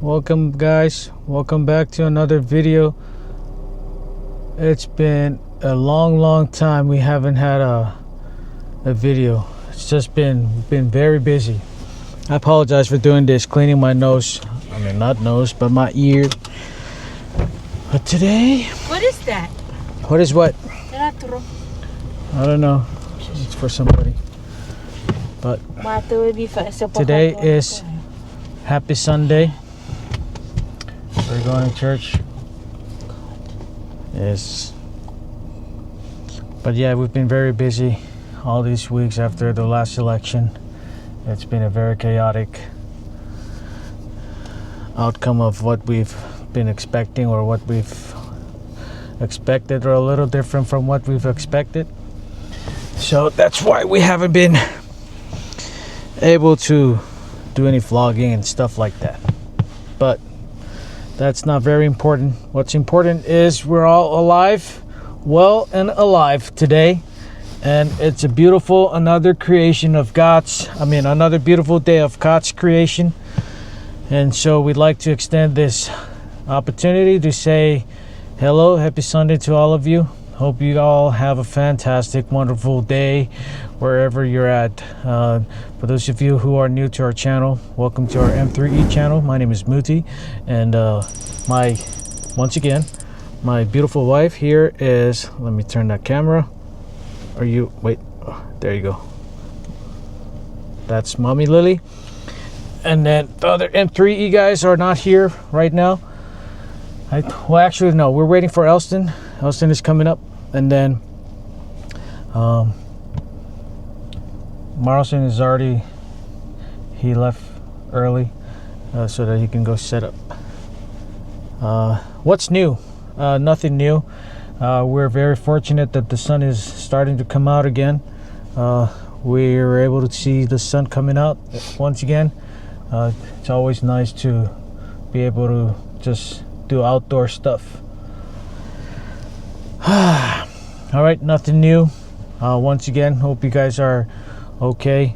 Welcome guys, welcome back to another video. It's been a long time we haven't had a video. It's just been very busy. I apologize for doing this, cleaning my nose. I mean, not nose, but my ear. But today, what is that? What is what? Teatro. I don't know. It's for somebody. But today is Happy Sunday. We're going to church. Yes. But yeah, we've been very busy all these weeks after the last election. It's been a very chaotic outcome of what we've been expecting, or what we've expected, or a little different from what we've expected. So that's why we haven't been able to do any vlogging and stuff like that. But that's not very important. What's important is we're all alive, well and alive today. And it's a beautiful, another creation of another beautiful day of God's creation. And so we'd like to extend this opportunity to say hello, happy Sunday to all of you. Hope you all have a fantastic, wonderful day wherever you're at. For those of you who are new to our channel, welcome to our M3E channel. My name is Muti, and once again, my beautiful wife here is, let me turn that camera. Wait, there you go. That's Mommy Lily. And then the other M3E guys are not here right now. Well, actually, no, we're waiting for Elston. Elston is coming up. And then Marlson is he left early so that he can go set up. What's new? Nothing new. We're very fortunate that the sun is starting to come out again. We were able to see the sun coming out once again. It's always nice to be able to just do outdoor stuff. All right, nothing new. Once again, hope you guys are okay.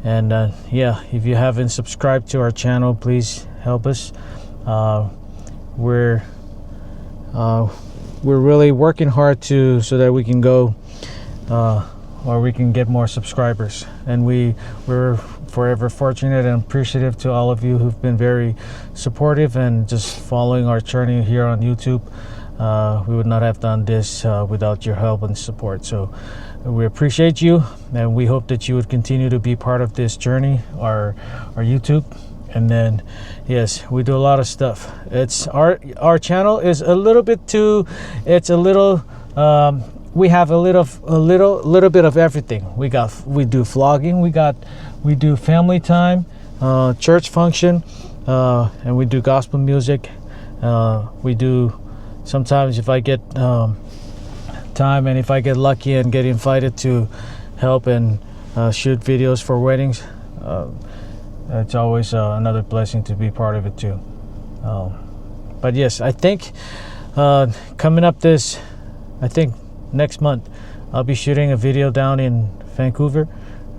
And yeah, if you haven't subscribed to our channel, please help us. We're really working hard so that we can go or we can get more subscribers. And we're forever fortunate and appreciative to all of you who've been very supportive and just following our journey here on YouTube. We would not have done this without your help and support. So we appreciate you, and we hope that you would continue to be part of this journey, our YouTube. And then, yes, we do a lot of stuff. It's our channel is a little bit too. It's a little. We have a little bit of everything. We do vlogging. We do family time, church function, and we do gospel music. We do. Sometimes if I get time, and if I get lucky and get invited to help and shoot videos for weddings, it's always another blessing to be part of it too. But yes, I think coming up next month, I'll be shooting a video down in Vancouver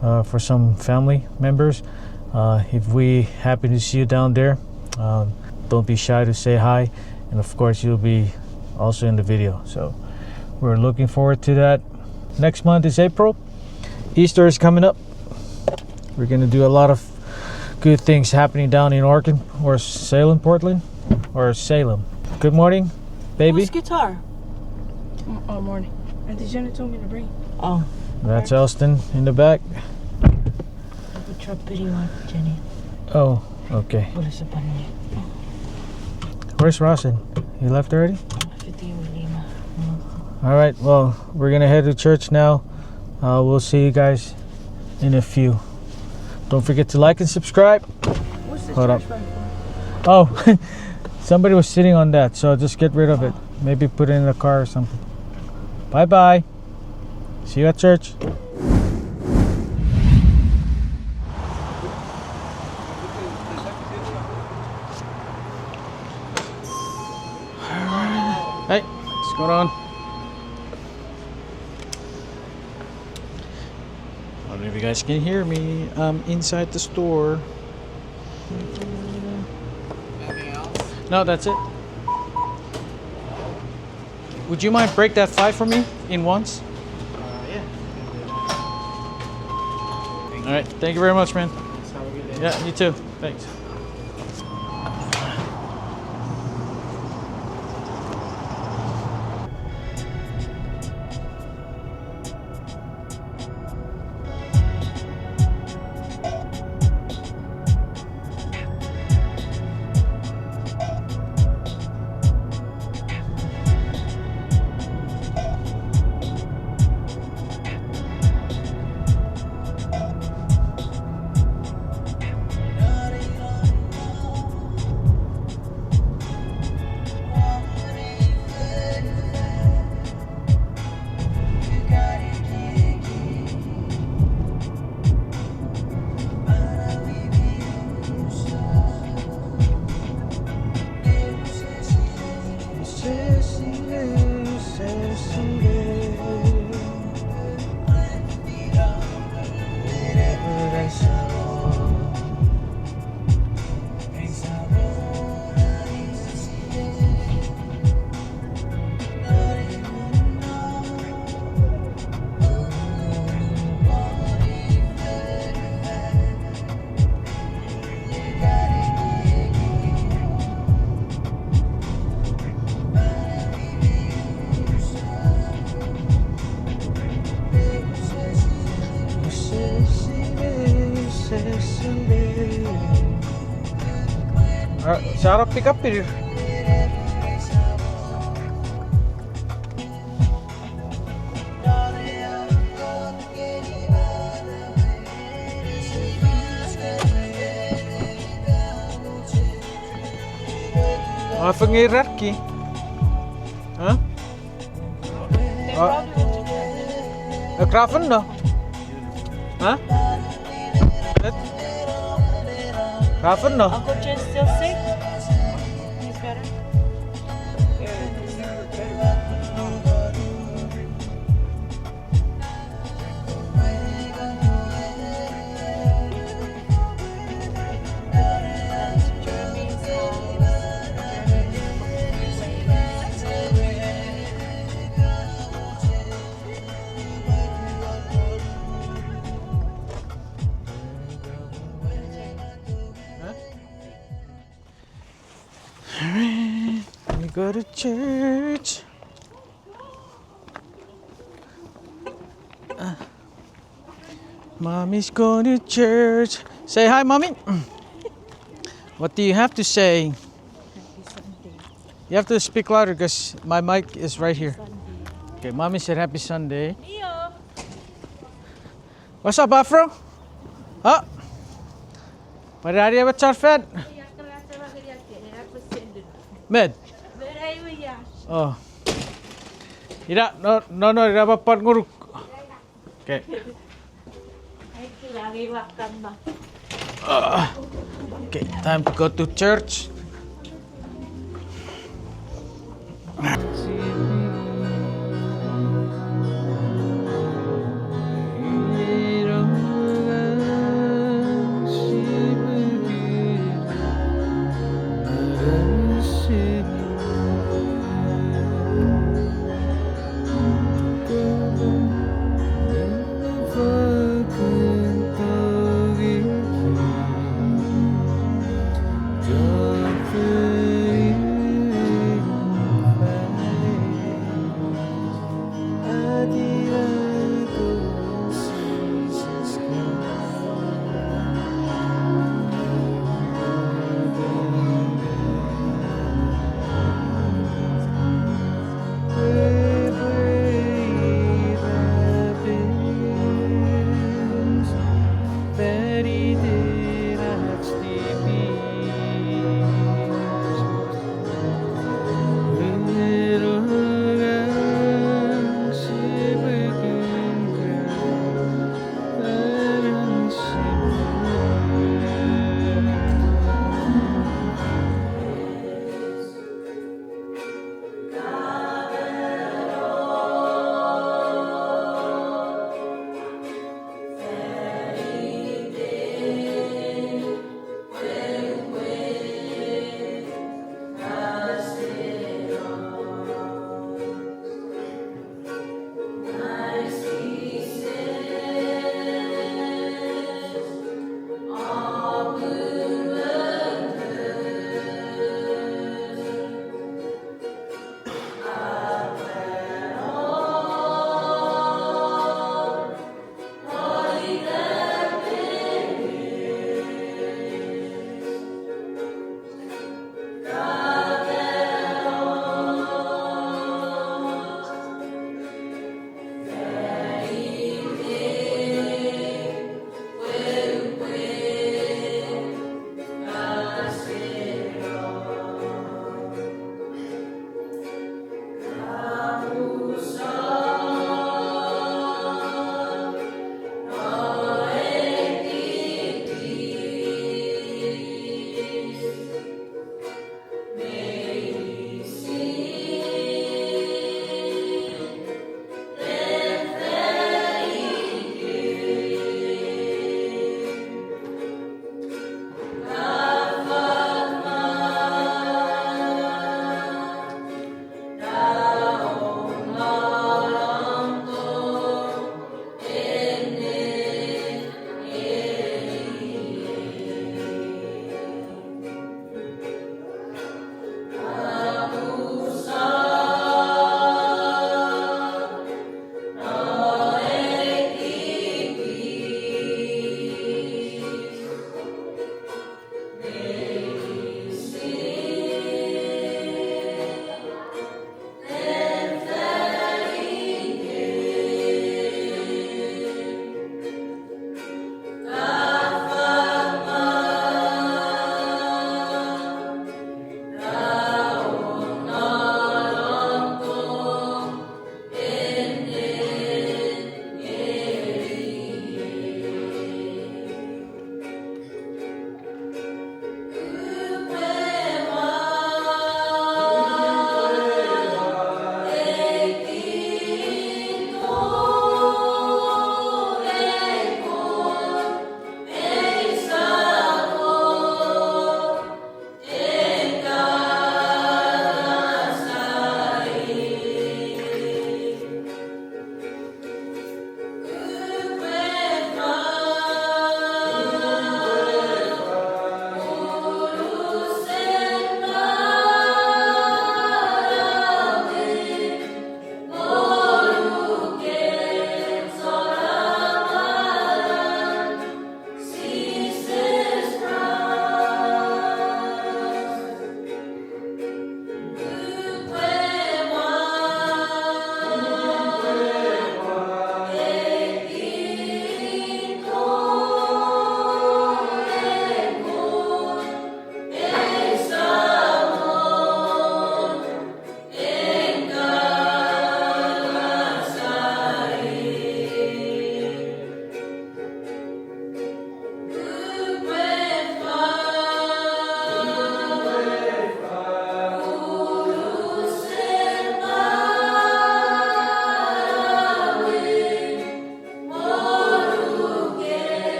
for some family members. If we happen to see you down there, don't be shy to say hi. And of course, you'll be also in the video. So we're looking forward to that. Next month is April. Easter is coming up. We're going to do a lot of good things happening down in Oregon, or Salem, Portland, or Salem. Good morning, baby. Whose guitar? Oh, morning. Auntie Jenna told me to bring. Oh. That's Elston in the back. Jenny. Oh, okay. Where's Rawson? He left already? All right, well, we're gonna head to church now. We'll see you guys in a few. Don't forget to like and subscribe. What's this? Hold up. Oh, somebody was sitting on that, so just get rid of it. Maybe put it in the car or something. Bye bye. See you at church. Hey, what's going on? I don't know if you guys can hear me. I'm inside the store. No, that's it. Would you mind break that 5 for me in once? Yeah. All right. Thank you very much, man. Have a good day. Yeah, you too. Thanks. Shout out, pick up here. Varför ingen räcker? Huh? They probably went to jail. Krafen då? Huh? Krafen då? Uncle Chen's still sick? He's better? We go to church. Mommy's going to church. Say hi, mommy. What do you have to say? You have to speak louder because my mic is right here. Okay, mommy said happy Sunday. What's up, Afro? Huh? Vad är det med charfed? Med? Oh. Tidak, no, tidak apa-apa nguruk. Okay. Okay, time to go to church.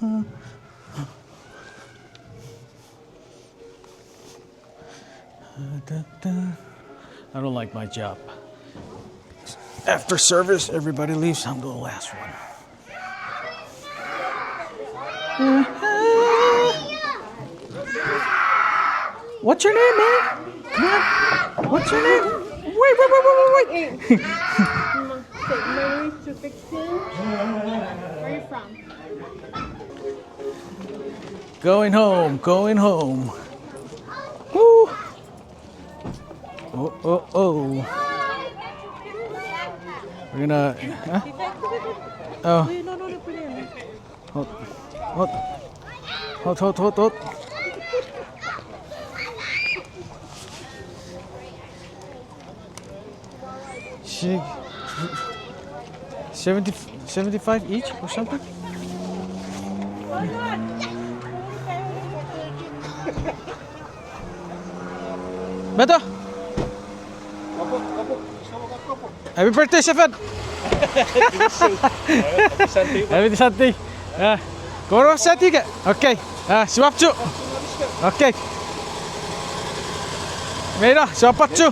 I don't like my job. After service, everybody leaves. I'm the last one. What's your name, man? Come on. What's your name? Wait. Mary to 16. Where are you from? Going home. Woo. Oh. We're gonna. Huh? Oh. Hold. She 75 each or something? Beto! Happy birthday, Stefan! Happy Santi! Koro Santi ka? Okay. Swapchu! Okay. Mira, swapatchu!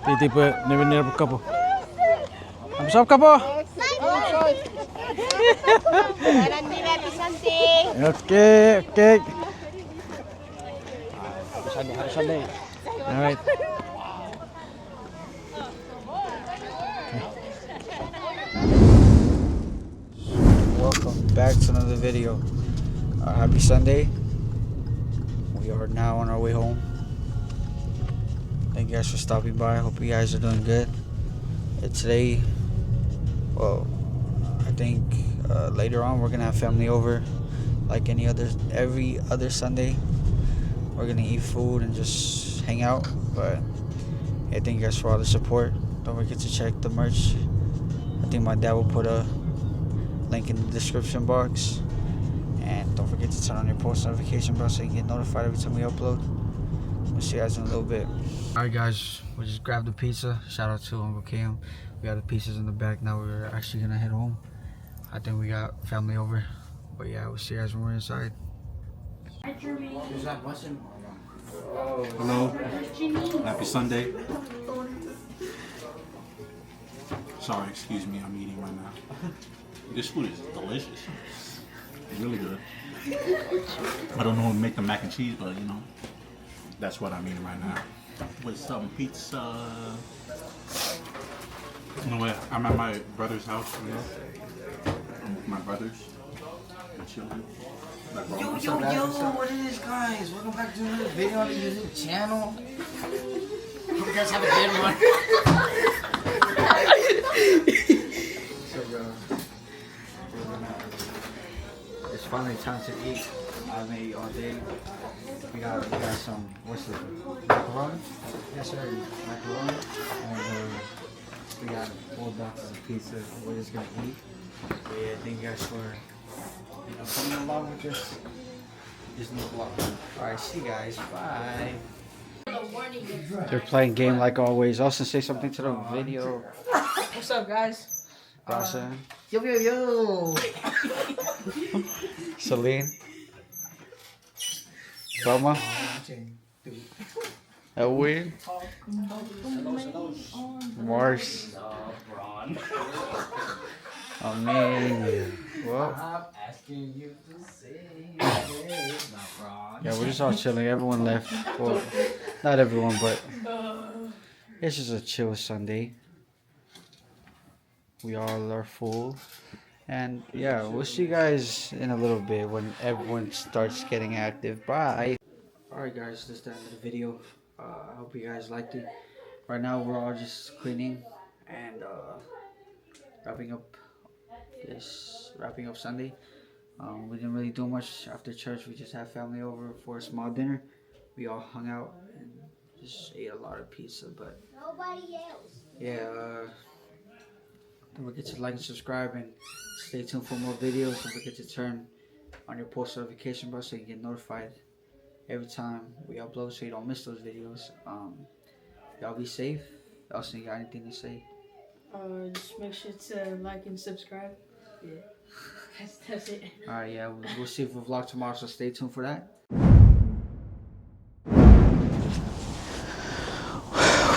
Titi po, never po kapo. Absop ka po. Okay. Sunday. All right. Welcome back to another video. Happy Sunday. We are now on our way home. Thank you guys for stopping by. I hope you guys are doing good. Today, well, I think later on we're gonna have family over, like every other Sunday. We're gonna eat food and just hang out. But yeah, thank you guys for all the support. Don't forget to check the merch. I think my dad will put a link in the description box. And don't forget to turn on your post notification bell so you can get notified every time we upload. We'll see you guys in a little bit. Alright guys, we just grabbed the pizza. Shout out to Uncle Cam. We got the pizzas in the back. Now we're actually gonna head home. I think we got family over. But yeah, we'll see you guys when we're inside. Hello. Happy Sunday. Sorry, excuse me, I'm eating right now. This food is delicious. Really good. I don't know how to make the mac and cheese, but you know, that's what I'm eating right now. With some pizza. You know what? I'm at my brother's house, you know. I'm with my brothers. We're chilling. Like, Yo, what it is, guys? Welcome back to another video on the YouTube channel. Hope you guys have a good one. It's finally time to eat. I made all day. We got some, what's it? Macaroni? Yes, sir. Macaroni. And we got 4 boxes of pizza. We're just gonna eat. But yeah, thank you guys for coming along with this new vlog. Alright, see you guys. Bye. They're playing game like always. Austin, say something to the video. What's up, guys? Austin. Yo. Celine. Thelma. Elwin. Mars. Oh man. What? Yeah, we're just all chilling. Everyone left. Well, not everyone, but it's just a chill Sunday. We all are full. And yeah, we'll see you guys in a little bit when everyone starts getting active. Bye. Alright guys, this is the end of the video. I hope you guys liked it. Right now we're all just cleaning and wrapping up Sunday. We didn't really do much after church. We just had family over for a small dinner. We all hung out and just ate a lot of pizza, but nobody else. Yeah, don't forget to like and subscribe and stay tuned for more videos. Don't forget to turn on your post notification bell so you can get notified every time we upload, so you don't miss those videos. Y'all be safe. Austin, you got anything to say? Just make sure to like and subscribe. Yeah, that's it. All right, yeah, we'll see if we vlog tomorrow, so stay tuned for that.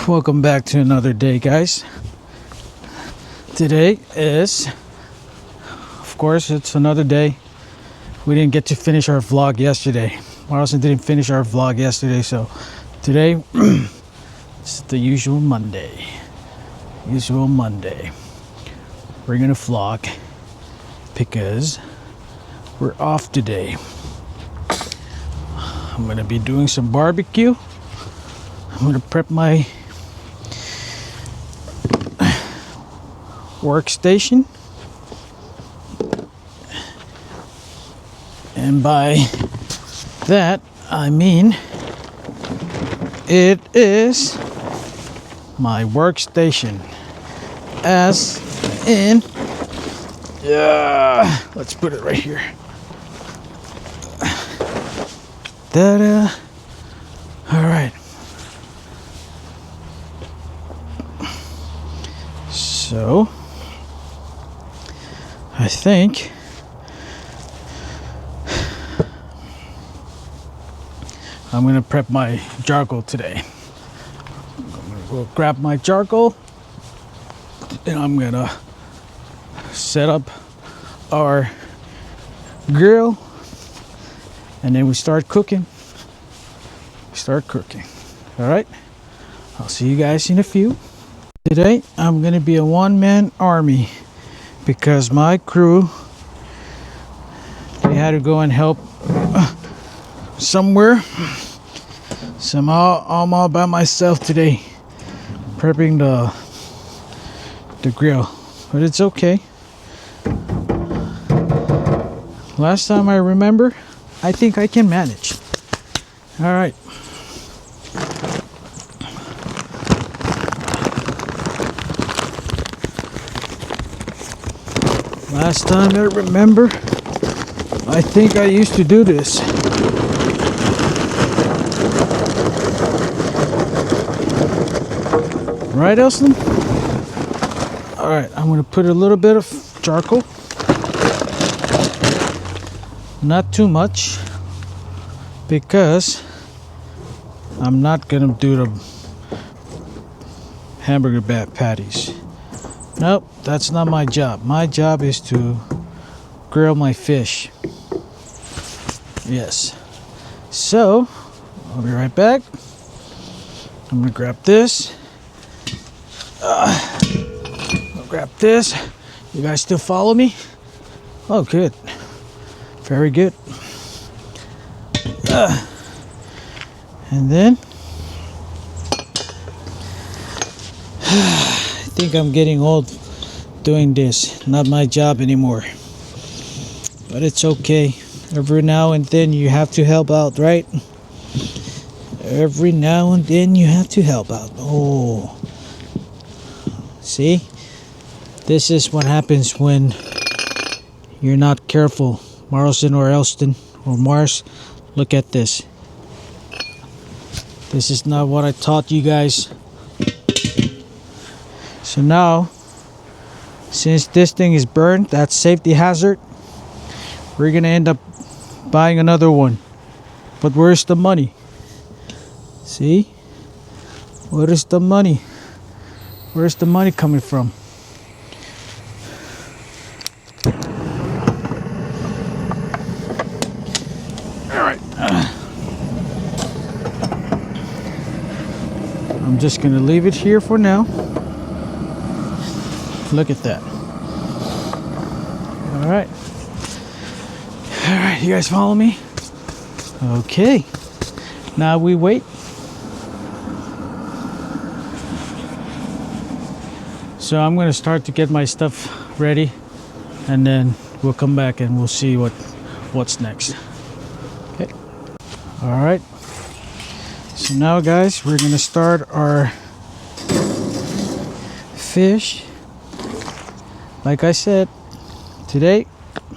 Welcome back to another day, guys. Today is, of course, it's another day. We didn't get to finish our vlog yesterday. Marlon didn't finish our vlog yesterday, so today it's the usual Monday. We're gonna vlog because we're off today. I'm gonna be doing some barbecue. I'm gonna prep my workstation, and by that I mean it is my workstation, as in, yeah, let's put it right here. Ta-da. All right, so I think I'm gonna prep my charcoal today. I'm gonna go grab my charcoal and I'm gonna set up our grill, and then we start cooking. All right, I'll see you guys in a few. Today I'm gonna be a one-man army because my crew, they had to go and help somewhere. Somehow I'm all by myself today prepping the grill, but it's okay. Last time I remember, I think I can manage. All right. Last time I remember, I think I used to do this. Right, Elston? All right, I'm gonna put a little bit of charcoal. Not too much, because I'm not gonna do the hamburger patties. Nope, that's not my job. My job is to grill my fish. Yes. So, I'll be right back. I'm gonna grab this. I'll grab this. You guys still follow me? Oh, good. Very good. And then I think I'm getting old doing this. Not my job anymore. But it's okay. Every now and then you have to help out, right? Every now and then you have to help out. Oh. See? This is what happens when you're not careful. Marlson or Elston or Mars, look at this. This is not what I taught you guys. So now, since this thing is burned, that's safety hazard, we're gonna end up buying another one. But where's the money? See? Where is the money? Where's the money coming from? Alright. I'm just gonna leave it here for now. Look at that. Alright. Alright, you guys follow me? Okay. Now we wait. So I'm gonna start to get my stuff ready, and then we'll come back and we'll see what's next. Okay. All right. So now, guys, we're gonna start our fish. Like I said, today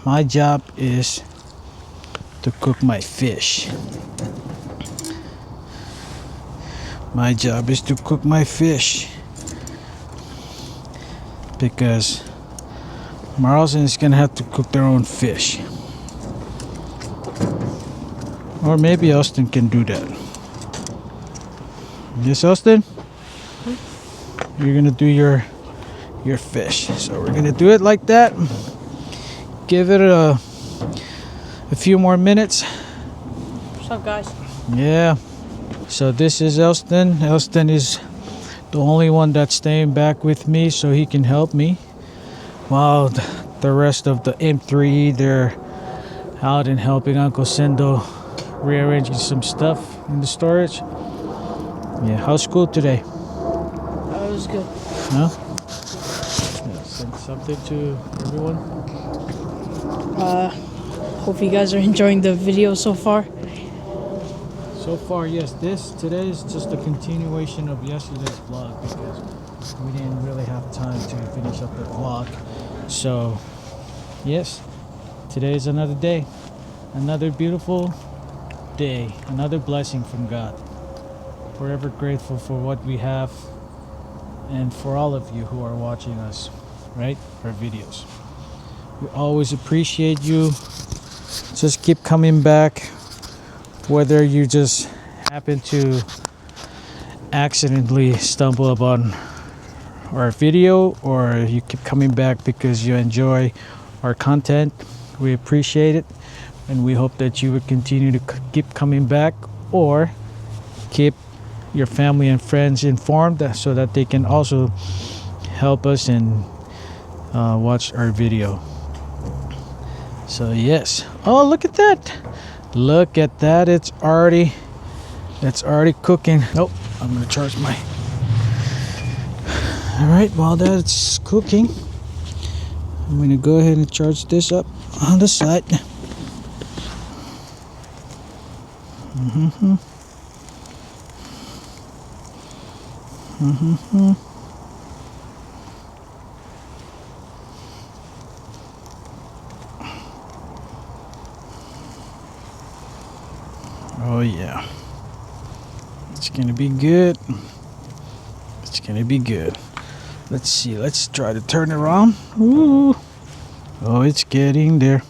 my job is to cook my fish. My job is to cook my fish because Marlson is gonna have to cook their own fish. Or maybe Austin can do that. Yes, Austin? You're gonna do your fish. So we're gonna do it like that. Give it a few more minutes. What's up, guys? Yeah. So this is Elston. Elston is the only one that's staying back with me so he can help me. While the rest of the M3E, they're out and helping Uncle Sendo rearranging some stuff in the storage. Yeah, how's school today? That was good. Huh? Yeah, send something to everyone. Hope you guys are enjoying the video so far. So far, yes. Today is just a continuation of yesterday's vlog because we didn't really have time to finish up the vlog. So, yes, today is another day, another beautiful day, another blessing from God. Forever grateful for what we have and for all of you who are watching us, right? Our videos. We always appreciate you. Just keep coming back. Whether you just happen to accidentally stumble upon our video or you keep coming back because you enjoy our content, we appreciate it and we hope that you would continue to keep coming back or keep your family and friends informed so that they can also help us and watch our video. So yes. Oh, look at that. Look at that. It's already cooking. Nope, I'm gonna charge my. All right, while that's cooking, I'm gonna go ahead and charge this up on the side. Oh yeah, it's gonna be good. It's gonna be good. Let's see, let's try to turn it around. Ooh. Oh, it's getting there.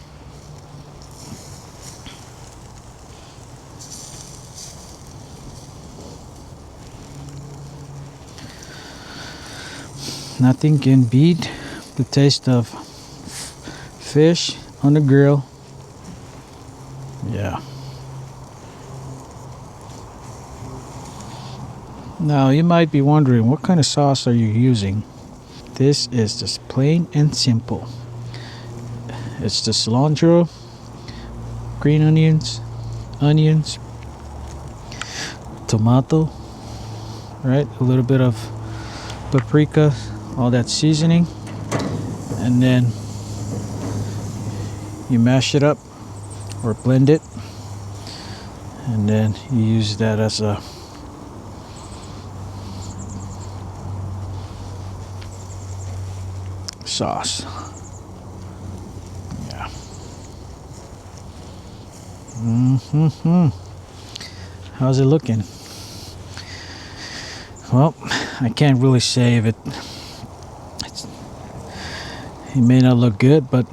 Nothing can beat the taste of fish on the grill. Yeah. Now you might be wondering, what kind of sauce are you using? This is just plain and simple. It's the cilantro, green onions, tomato, right? A little bit of paprika, all that seasoning, and then you mash it up or blend it, and then you use that as a sauce. Yeah. How's it looking? Well, I can't really say if it may not look good, but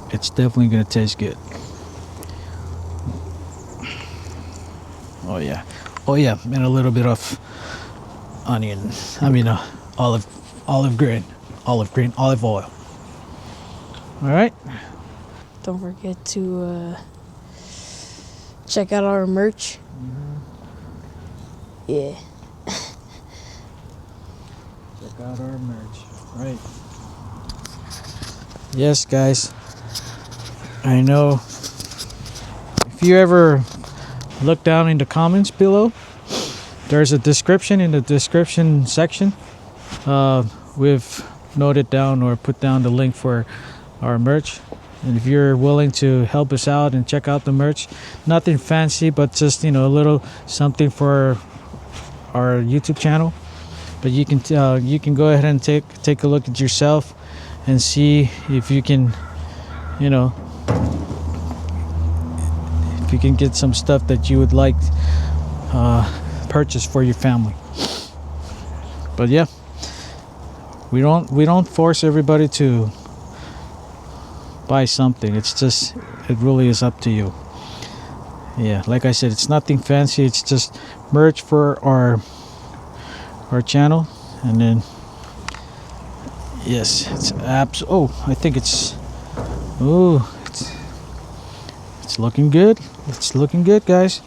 it's definitely gonna taste good. Oh yeah, and a little bit of onion. I mean, olive oil. All right. Don't forget to check out our merch. Yeah. Check out our merch. Right. Yes, guys. I know. If you ever look down in the comments below, there's a description in the description section. We've noted down or put down the link for our merch. And if you're willing to help us out and check out the merch, nothing fancy, but just, a little something for our YouTube channel. But you can go ahead and take a look at yourself and see if you can, if you can get some stuff that you would like purchase for your family. But yeah, we don't force everybody to buy something. It's just, it really is up to you. Yeah, like I said, it's nothing fancy. It's just merch for our channel. And then yes, it's apps. Oh, I think it's, oh, it's looking good. It's looking good, guys.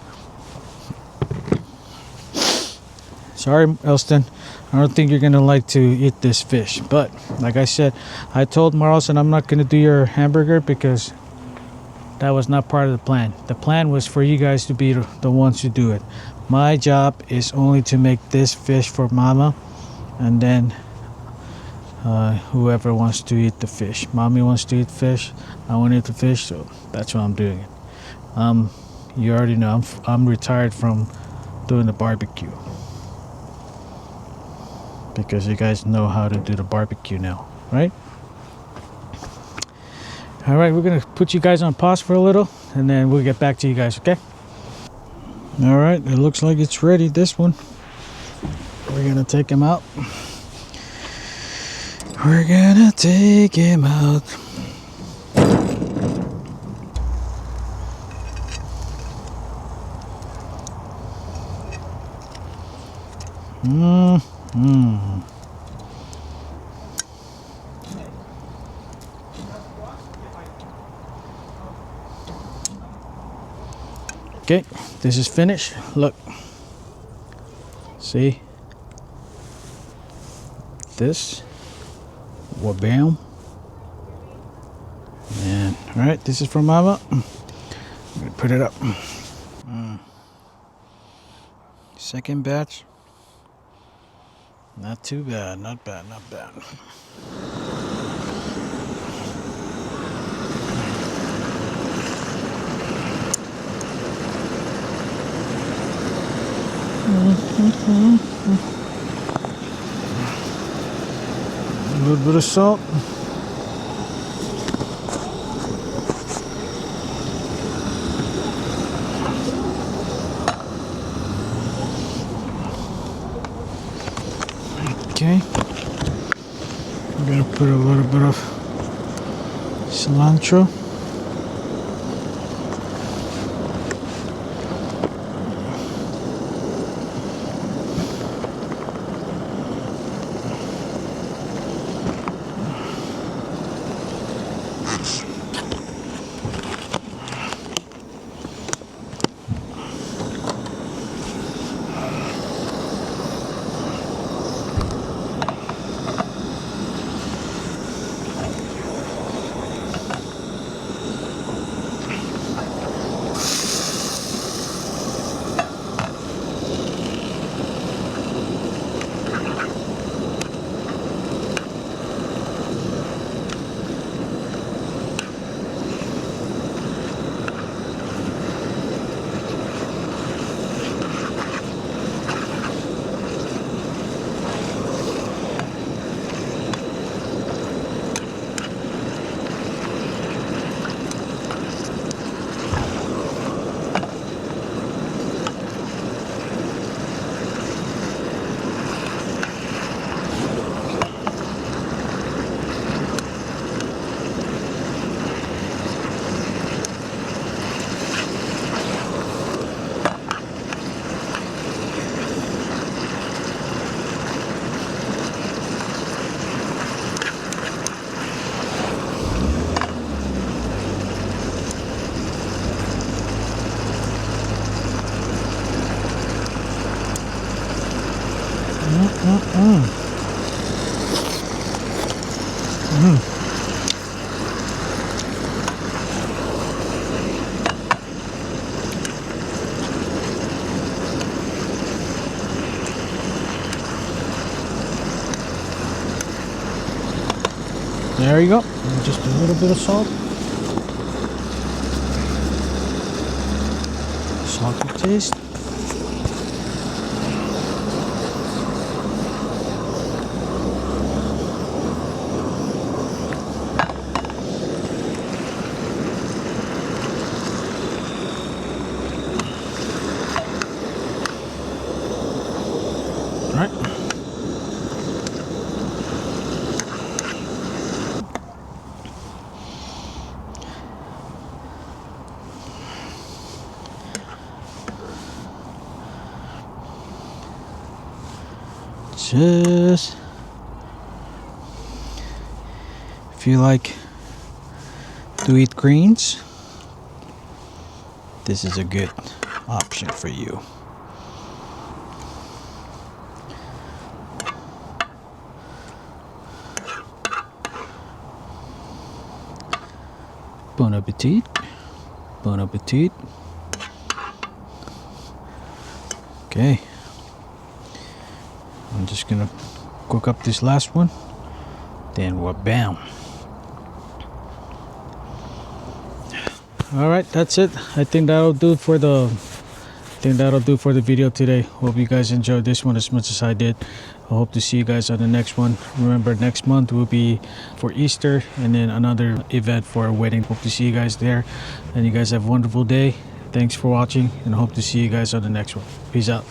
Sorry, Elston, I don't think you're gonna like to eat this fish. But like I said, I told Marlson I'm not gonna do your hamburger because that was not part of the plan. The plan was for you guys to be the ones to do it. My job is only to make this fish for Mama, and then whoever wants to eat the fish. Mommy wants to eat fish. I want to eat the fish, so that's why I'm doing it. You already know I'm retired from doing the barbecue because you guys know how to do the barbecue now, right? All right, we're gonna put you guys on pause for a little, and then we'll get back to you guys. Okay? All right, it looks like it's ready. This one, we're gonna take him out. We're gonna take him out. Okay, this is finished. Look, see this? Wabam. And all right, this is from Mama. I'm gonna put it up. Second batch. Not too bad. Not bad. Not bad. A little bit of salt. Okay. I'm gonna put a little bit of cilantro. There you go. And just a little bit of salt. Salt to taste. Just if you like to eat greens, this is a good option for you. Bon appetit. Bon appetit. Okay. I'm just gonna cook up this last one. Then we're bam. All right, that's it. I think that'll do for the video today. Hope you guys enjoyed this one as much as I did. I hope to see you guys on the next one. Remember, next month will be for Easter and then another event for a wedding. Hope to see you guys there, and you guys have a wonderful day. Thanks for watching, and hope to see you guys on the next one. Peace out.